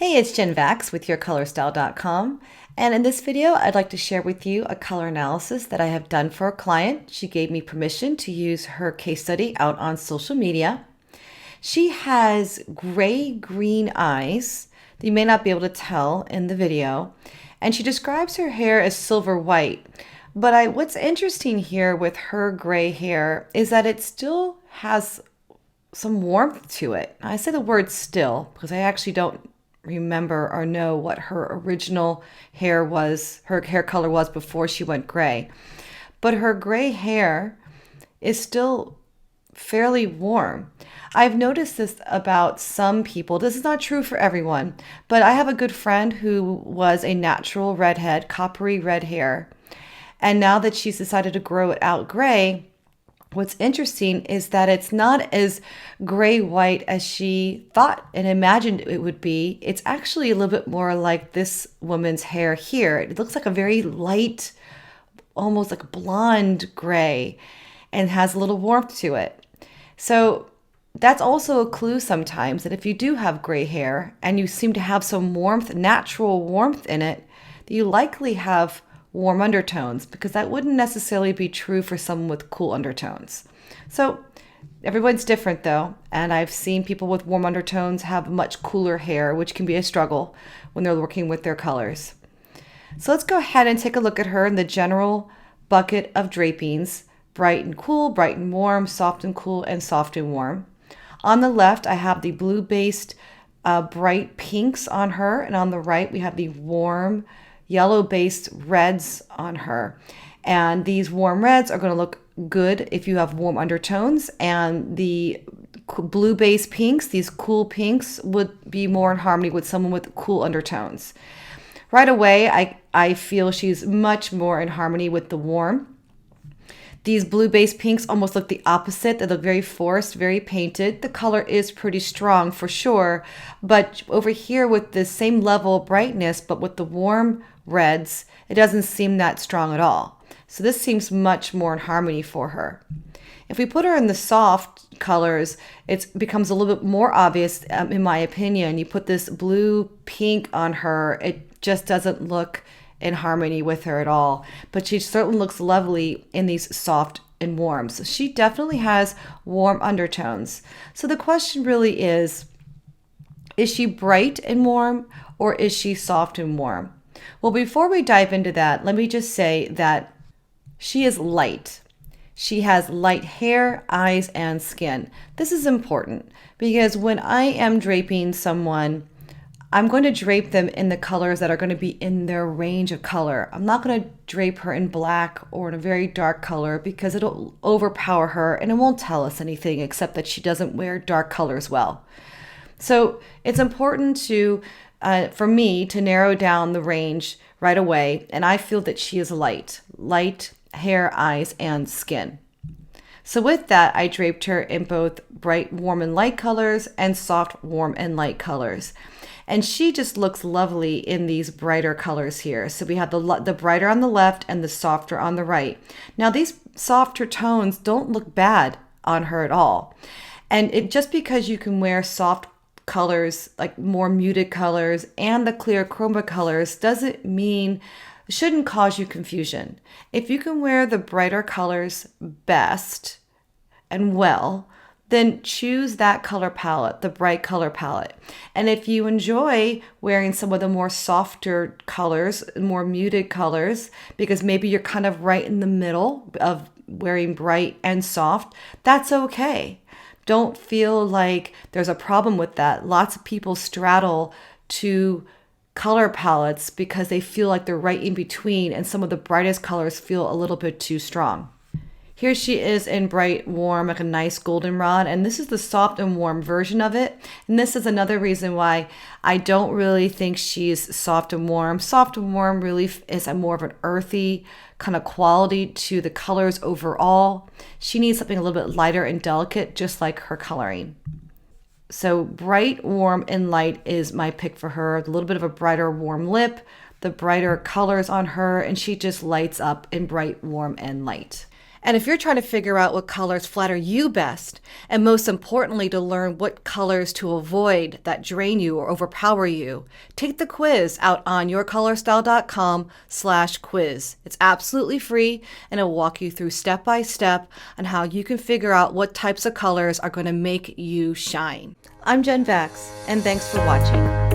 Hey, it's Jen Vax with YourColorStyle.com, and in this video I'd like to share with you a color analysis that I have done for a client. She gave me permission to use her case study out on social media. She has gray-green eyes that you may not be able to tell in the video, and she describes her hair as silver white. But what's interesting here with her gray hair is that it still has some warmth to it. I say the word still because I actually don't remember or know what her original hair was, her hair color was before she went gray. But her gray hair is still fairly warm. I've noticed this about some people. This is not true for everyone, but I have a good friend who was a natural redhead, coppery red hair. And now that she's decided to grow it out gray, what's interesting is that it's not as gray-white as she thought and imagined it would be. It's actually a little bit more like this woman's hair here. It looks like a very light, almost like blonde gray, and has a little warmth to it. So that's also a clue sometimes that if you do have gray hair and you seem to have some warmth, natural warmth in it, that you likely have warm undertones, because that wouldn't necessarily be true for someone with cool undertones. So everyone's different though, and I've seen people with warm undertones have much cooler hair, which can be a struggle when they're working with their colors. So let's go ahead and take a look at her in the general bucket of drapings: bright and cool, bright and warm, soft and cool, and soft and warm. On the left, I have the blue-based bright pinks on her, and on the right, we have the warm yellow-based reds on her. And these warm reds are going to look good if you have warm undertones, and the blue-based pinks, these cool pinks, would be more in harmony with someone with cool undertones. Right away, I feel she's much more in harmony with the warm. These blue-based pinks almost look the opposite. They look very forced, very painted. The color is pretty strong for sure, but over here with the same level of brightness, but with the warm reds, it doesn't seem that strong at all. So this seems much more in harmony for her. If we put her in the soft colors, it becomes a little bit more obvious, in my opinion. You put this blue pink on her, it just doesn't look in harmony with her at all, but she certainly looks lovely in these soft and warm. So she definitely has warm undertones. So the question really is she bright and warm, or is she soft and warm? Well, before we dive into that, let me just say that she is light. She has light hair, eyes, and skin. This is important because when I am draping someone, I'm going to drape them in the colors that are going to be in their range of color. I'm not going to drape her in black or in a very dark color because it'll overpower her and it won't tell us anything except that she doesn't wear dark colors well. So it's important for me to narrow down the range right away, and I feel that she is light hair, eyes, and skin. So with that, I draped her in both bright, warm, and light colors and soft, warm, and light colors. And she just looks lovely in these brighter colors here. So we have the brighter on the left and the softer on the right. Now these softer tones don't look bad on her at all. And just because you can wear soft colors, like more muted colors, and the clear chroma colors, shouldn't cause you confusion. If you can wear the brighter colors best and well, then choose that color palette, the bright color palette. And if you enjoy wearing some of the more softer colors, more muted colors, because maybe you're kind of right in the middle of wearing bright and soft, that's okay. Don't feel like there's a problem with that. Lots of people straddle two color palettes because they feel like they're right in between, and some of the brightest colors feel a little bit too strong. Here she is in bright warm, like a nice goldenrod, and this is the soft and warm version of it. And this is another reason why I don't really think she's soft and warm. Soft and warm really is more of an earthy kind of quality to the colors overall. She needs something a little bit lighter and delicate, just like her coloring. So bright, warm, and light is my pick for her. A little bit of a brighter, warm lip, the brighter colors on her, and she just lights up in bright, warm, and light. And if you're trying to figure out what colors flatter you best, and most importantly, to learn what colors to avoid that drain you or overpower you, take the quiz out on yourcolorstyle.com/quiz. It's absolutely free, and it'll walk you through step by step on how you can figure out what types of colors are going to make you shine. I'm Jen Vax, and thanks for watching.